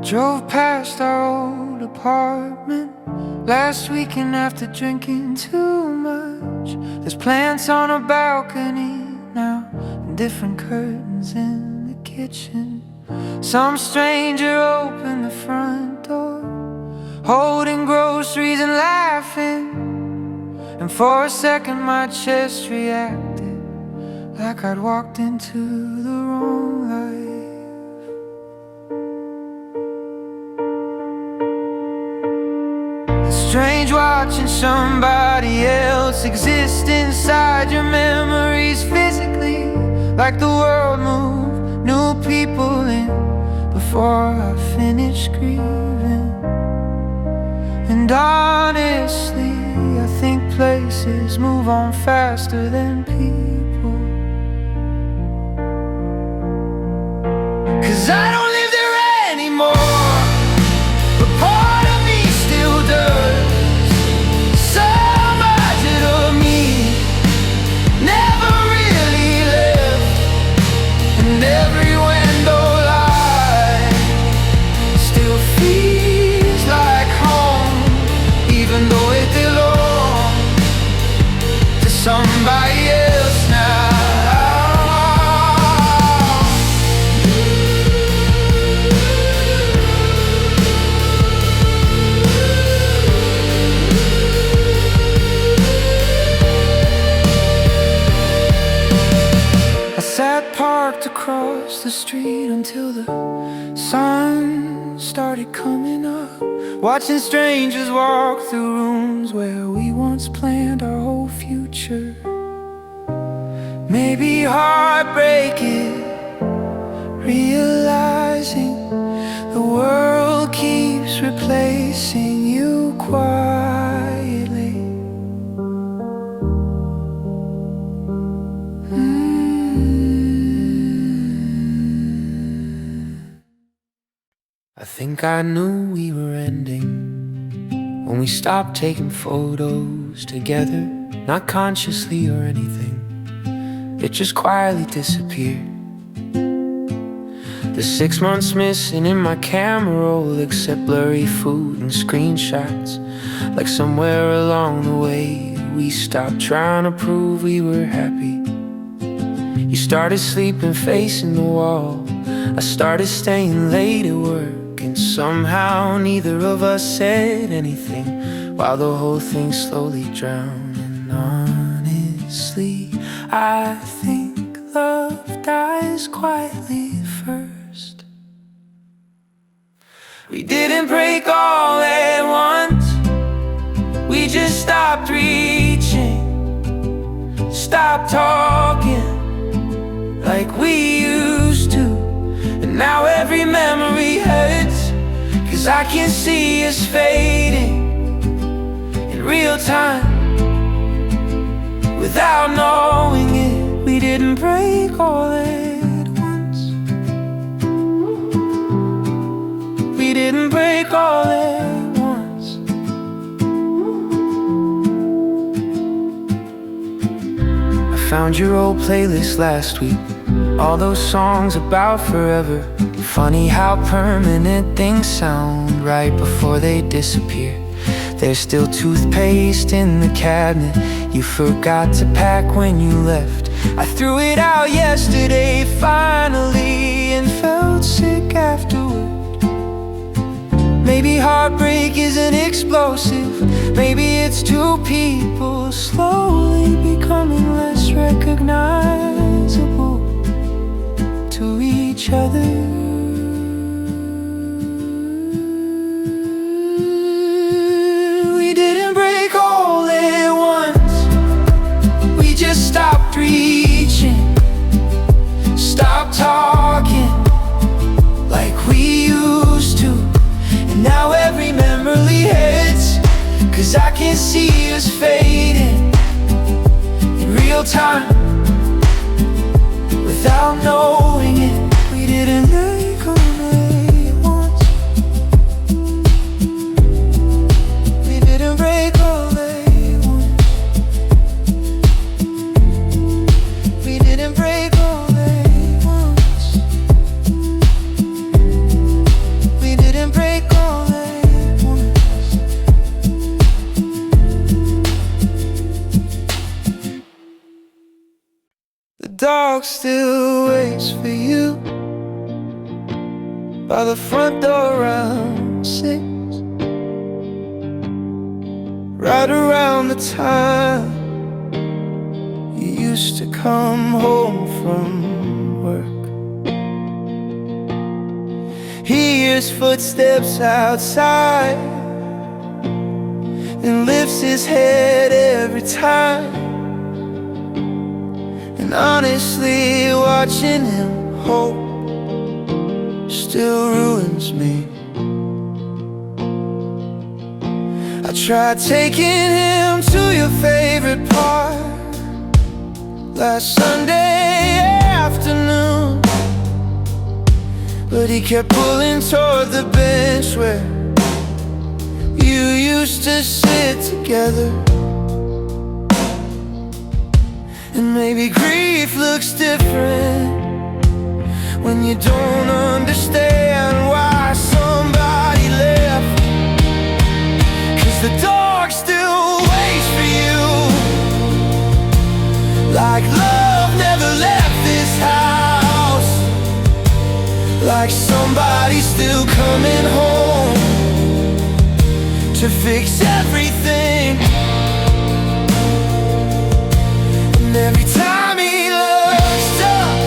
Drove past our old apartment last weekend after drinking too much. There's plants on a balcony now and different curtains in the kitchen. Some stranger opened the front door, holding groceries and laughing. And for a second my chest reacted like I'd walked into the wrong life. Strange watching somebody else exist inside your memories physically, like the world moved new people in before I finished grieving. And honestly, I think places move on faster than people, 'cause I don't live there anymore, but part of me still does. Somebody else now. I sat parked across the street until the sun started coming up, watching strangers walk through rooms where we once planned our whole future. Maybe heartbreak is realizing the world keeps replacing you quietly. I think I knew we were ending when we stopped taking photos together, not consciously or anything. It just quietly disappeared. The 6 months missing in my camera roll, except blurry food and screenshots. Like somewhere along the way we stopped trying to prove we were happy. You started sleeping facing the wall, I started staying late at work, and somehow neither of us said anything while the whole thing slowly drowned. And honestly, I think love dies quietly first. We didn't break all at once, we just stopped reaching, stopped talking like we used to. And now every memory hurts, 'cause I can see us fading in real time without knowing it. We didn't break all at once, we didn't break all at once. I found your old playlist last week, all those songs about forever. Funny how permanent things sound right before they disappear. There's still toothpaste in the cabinet you forgot to pack when you left. I threw it out yesterday finally and felt sick afterward. Maybe heartbreak isn't explosive, maybe it's two people slowly becoming less recognizable to each other. Stopped reaching, stopped talking like we used to. And now every memory hurts, 'cause I can see us fading in real time without knowing it. We didn't break all at once, we didn't break all at once. Break all at once. We didn't dog still waits for you by the front door around 6, right around the time you used to come home from work. He hears footsteps outside and lifts his head every time. And honestly, watching him hope still ruins me. I tried taking him to your favorite park last Sunday afternoon, but he kept pulling toward the bench where you used to sit together. And maybe grief looks different when you don't understand why somebody left. 'Cause the dog still waits for you, like love never left this house, like somebody's still coming home to fix everything. And every time he looks up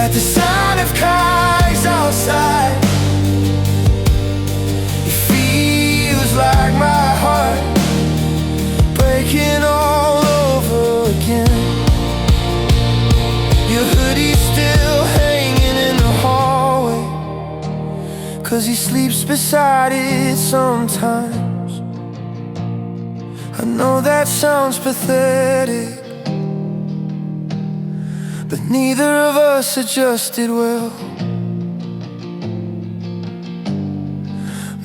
at the sign of cars outside, it feels like my heart breaking all over again. Your hoodie's still hanging in the hallway, 'cause he sleeps beside it sometimes. I know that sounds pathetic, but neither of us adjusted well.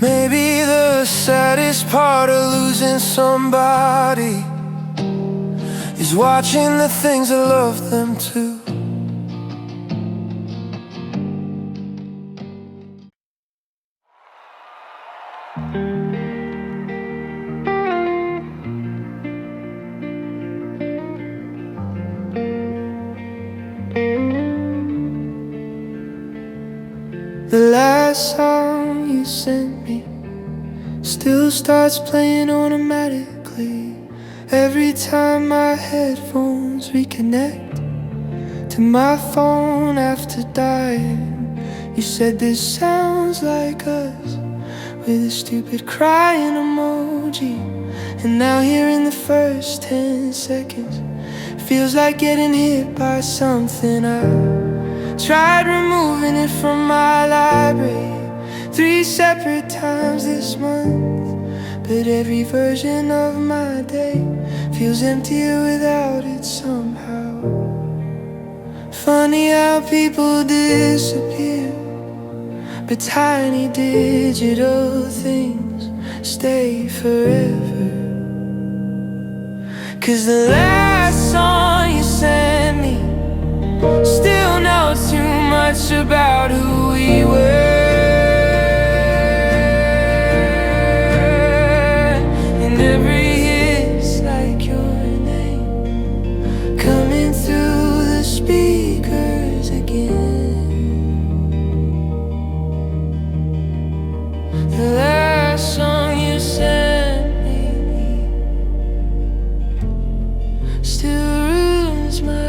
Maybe the saddest part of losing somebody is watching the things that love them too. The last song you sent me still starts playing automatically every time my headphones reconnect to my phone after dying. You said this sounds like us, with a stupid crying emoji. And now here in the first 10 seconds, feels like getting hit by something. I tried removing it from my library 3 separate times this month, but every version of my day feels emptier without it somehow. Funny how people disappear, but tiny digital things stay forever. 'Cause the last song you sent me still know too much about who we were, and every hit's like your name coming through the speakers again. The last song you sent me still ruins my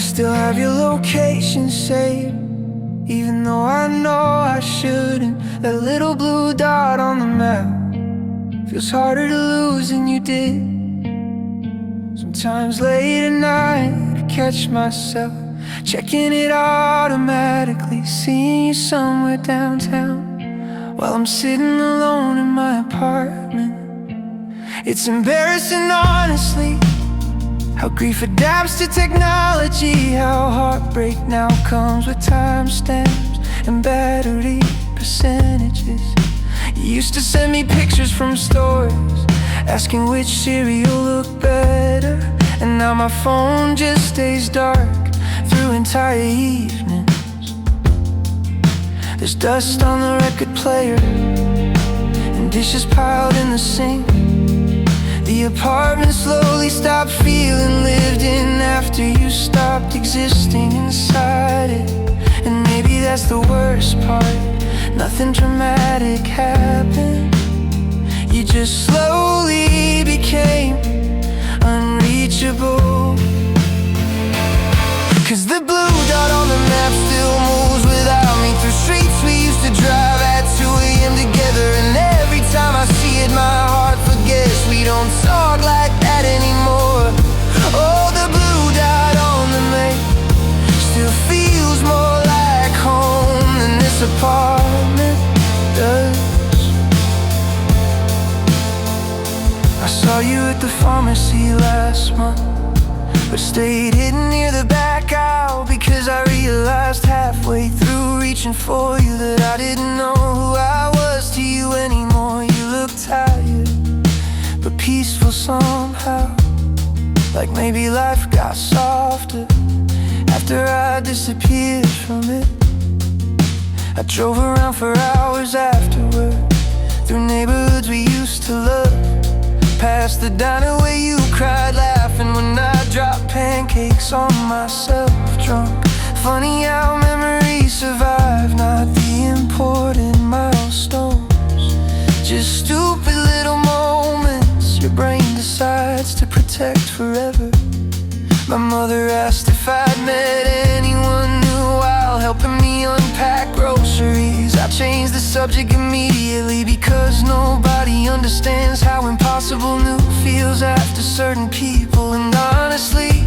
still have your location saved, even though I know I shouldn't. That little blue dot on the map feels harder to lose than you did. Sometimes late at night I catch myself checking it automatically, seeing you somewhere downtown while I'm sitting alone in my apartment. It's embarrassing, honestly, how grief adapts to technology, how heartbreak now comes with timestamps and battery percentages. You used to send me pictures from stores asking which cereal looked better, and now my phone just stays dark through entire evenings. There's dust on the record player and dishes piled in the sink. The apartment slowly stopped feeling lived in after you stopped existing inside it. And maybe that's the worst part, nothing dramatic happened. You just slowly became unreachable. 'Cause the blue dot on the map still moves without me through streets we used to drive at 2 AM together. And every time I see it my heart forgets we don't talk like that anymore. Oh, the blue dot on the map still feels more like home than this apartment does. I saw you at the pharmacy last month, but stayed hidden near the back aisle, because I realized halfway through reaching for you that I didn't know who I was to you anymore. You looked tired, but peaceful somehow, like maybe life got softer after I disappeared from it. I drove around for hours afterward, through neighborhoods we used to love, past the diner where you cried laughing when I dropped pancakes on myself drunk. Funny how memories survive, not the important milestones, just stupid little moments your brain decides to protect forever. My mother asked if I'd met anyone new while helping me unpack groceries. I changed the subject immediately, because nobody understands how impossible new feels after certain people. And honestly,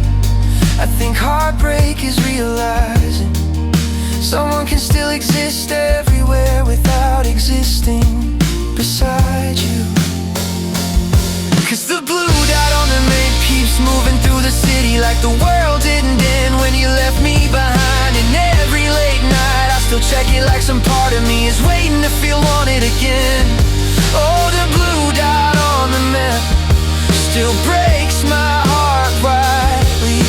I think heartbreak is realizing someone can still exist everywhere without existing beside you. 'Cause the blue dot on the map keeps moving through the city like the world didn't end when you left me behind. And every late night I still check it like some part of me is waiting to feel wanted again. Oh, the blue dot on the map still breaks my heart widely.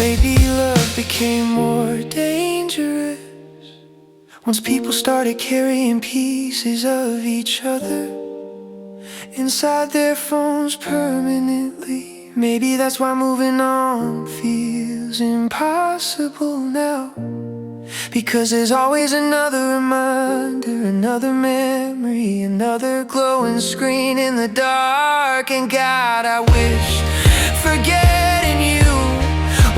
Maybe love became more dangerous once people started carrying pieces of each other inside their phones permanently. Maybe that's why moving on feels impossible now, because there's always another reminder, another memory, another glowing screen in the dark. And God, I wish forgetting you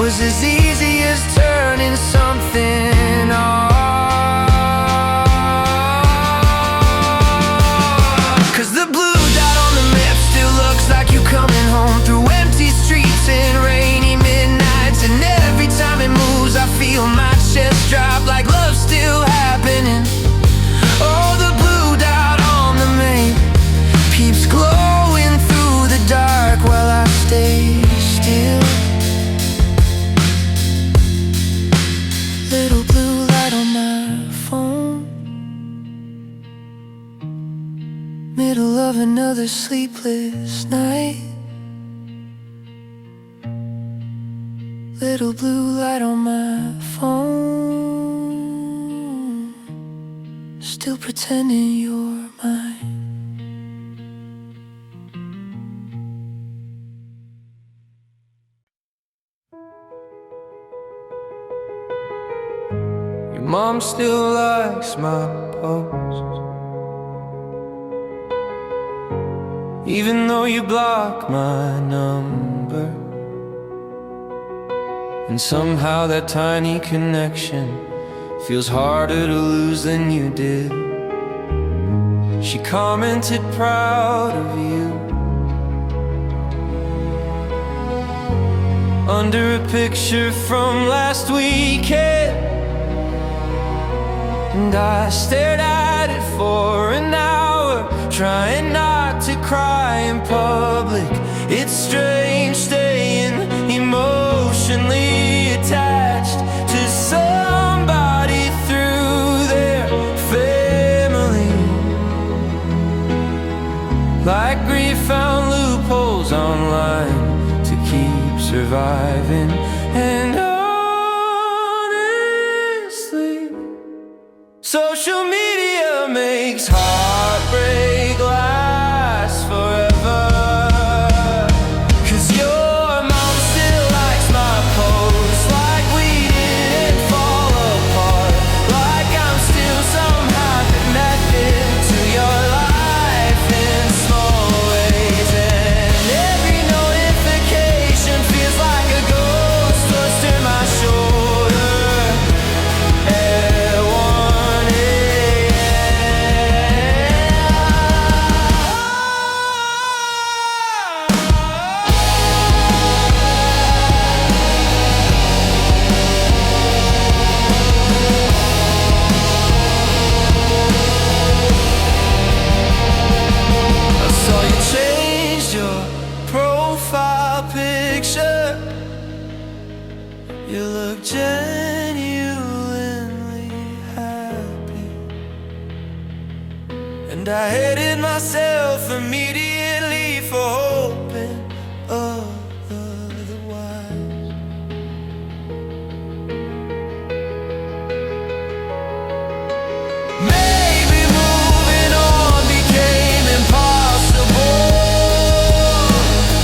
was as easy as turning something on. 'Cause the blue dot on the map still looks like you coming home through empty streets and rainy midnights. And every time it moves I feel my chest drop like love's still happening. Oh, the blue dot on the map keeps glowing through the dark while I stay still. Little blue light on my phone, middle of another sleepless night. Little blue light on my phone, still pretending you're mine. Your mom still likes my posts. even though you block my number. And somehow that tiny connection feels harder to lose than you did. She commented proud of you under a picture from last weekend, and I stared at it for an hour, trying not to cry in public. It's strange staying emotionally attached to somebody through their family. Like grief found loopholes online to keep surviving. And honestly, social media makes heartbreak last forever. 'Cause your mom still likes my posts, like we didn't fall apart, like I'm still somehow connected to your life in small ways. And every notification feels like a ghost twisting my shoulder at 1 I saw you changed your profile picture. You look genuinely happy, and I hated myself immediately for hoping otherwise. Maybe moving on became impossible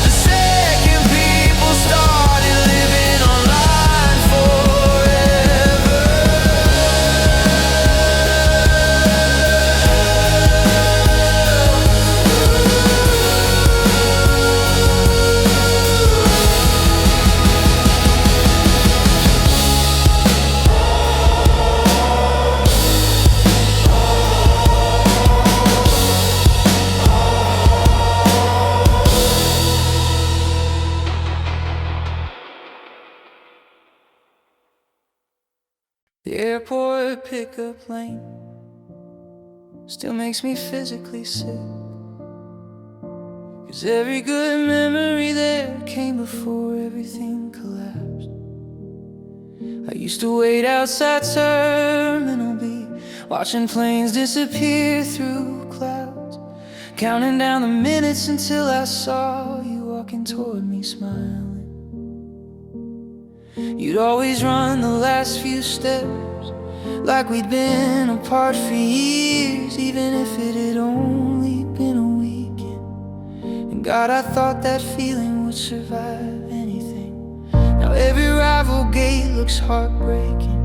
the second people started living online forever. The airport pickup line still makes me physically sick, 'cause every good memory there came before everything collapsed. I used to wait outside Terminal B, watching planes disappear through clouds, counting down the minutes until I saw you walking toward me smiling. You'd always run the last few steps, like we'd been apart for years, even if it had only been a weekend. And God, I thought that feeling would survive anything. Now every rival gate looks heartbreaking,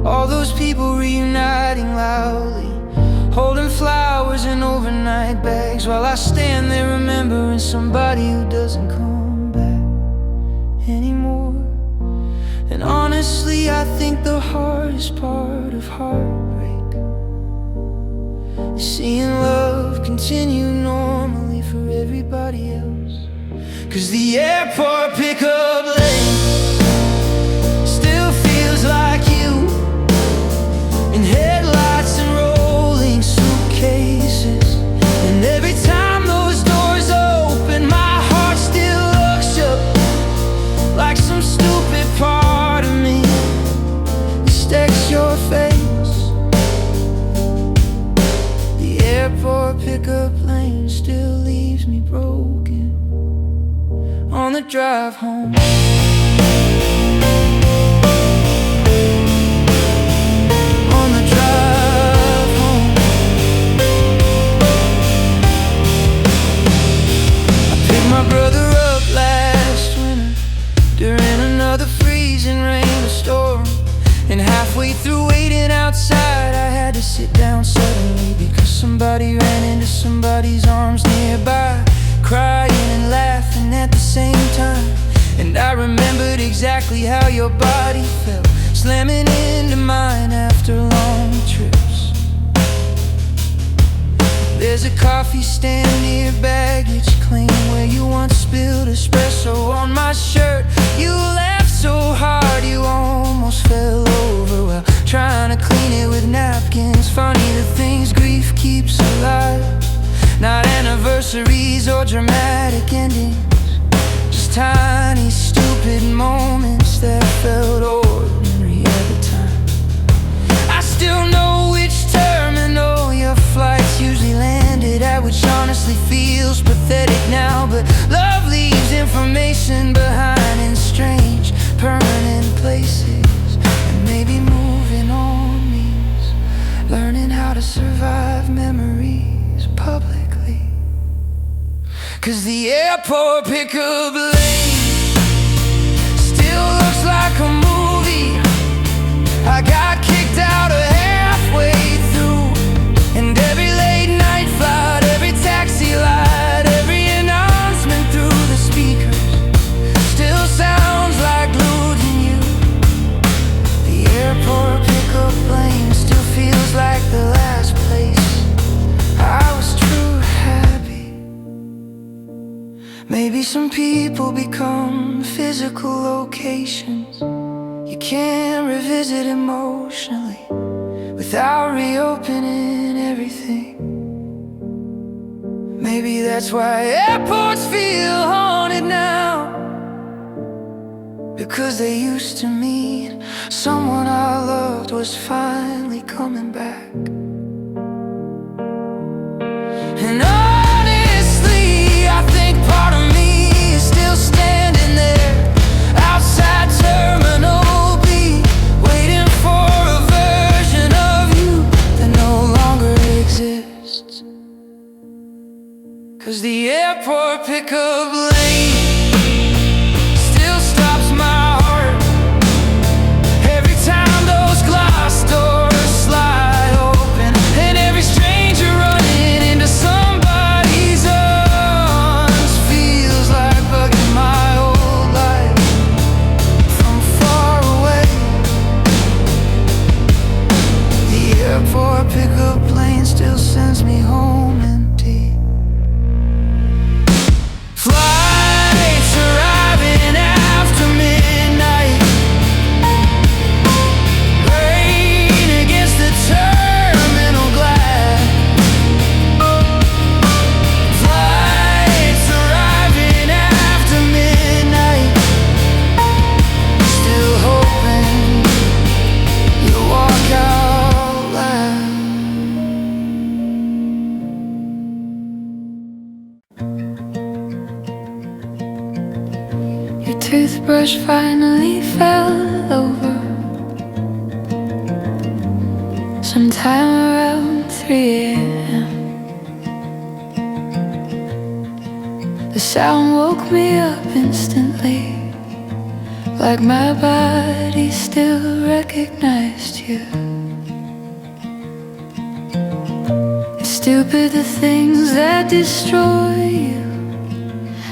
all those people reuniting loudly, holding flowers in overnight bags, while I stand there remembering somebody who doesn't come back anymore. And honestly, I think the hardest part of heartbreak is seeing love continue normally for everybody else. 'Cause the airport pickup lane still feels like you, in headlights and rolling suitcases. And every time those doors open, my heart still looks up like some stupid part of me mistakes your face. The airport pickup lane still leaves me broken on the drive home. On the drive home, I picked my brother up last winter during another freezing rainstorm, and halfway through waiting outside, I had to sit down suddenly because somebody ran into somebody's arms nearby, crying and laughing at the same time. And I remembered exactly how your body felt, slamming into mine after long trips. There's a coffee stand near baggage claim where you once spilled espresso on my shirt. You laughed so hard you almost fell over while trying to clean it with napkins. Funny the things grief keeps alive, not anniversaries or dramatic endings, just tiny stupid moments that felt ordinary at the time. I still know which terminal your flights usually landed at, which honestly feels pathetic now. But love leaves information behind in strange, permanent places. And maybe moving on means learning how to survive memories publicly. 'Cause the airport pickup lane still looks like a movie. I got kicked out of halfway through, and every late night flight, every taxi light, every announcement through the speakers still sounds like glued in you. The airport pickup lane still feels like the last place I was true happy. Maybe some people become physical locations you can't revisit emotionally without reopening everything. Maybe that's why airports feel haunted now, because they used to mean someone I loved was finally coming back. And honestly, I think part of me is still standing there outside Terminal B, waiting for a version of you that no longer exists. 'Cause the airport pickup lane still stops my heart every time those glass doors slide open, and every stranger running into somebody's arms feels like bugging my whole life from far away. The airport pickup lane still sends me home empty. Flights arriving after midnight, rain against the terminal glass. Flights arriving after midnight, still hoping you'll walk out loud. Your toothbrush finally fell over sometime around 3 a.m. The sound woke me up instantly, like my body still recognized you. It's stupid the things that destroy you,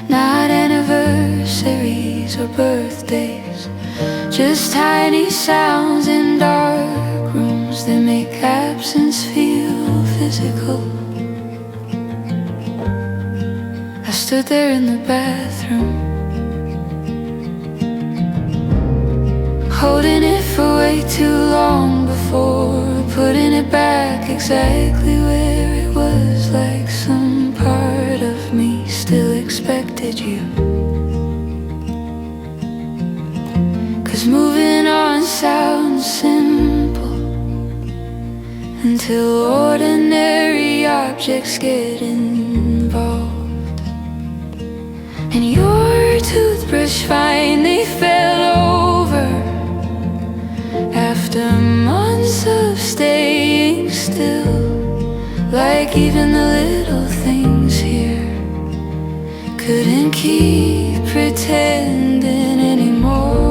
not anniversaries or birthdays, just tiny sounds in dark rooms that make absence feel physical. I stood there in the bathroom, holding it for way too long before putting it back exactly where it was, like some part of me still expected you. 'Cause moving on sounds simple until ordinary objects get involved. And your toothbrush finally fell over after months of staying still, like even the little things here couldn't keep pretending anymore.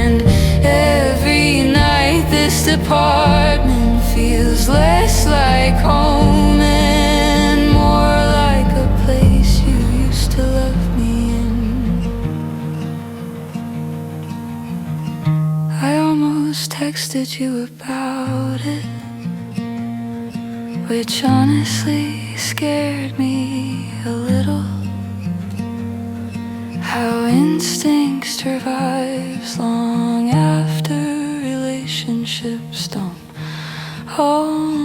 And every night this apartment feels feels less like home and more like a place you used to love me in. I almost texted you about it, which honestly scared me a little. How instinct survives long after relationships don't hold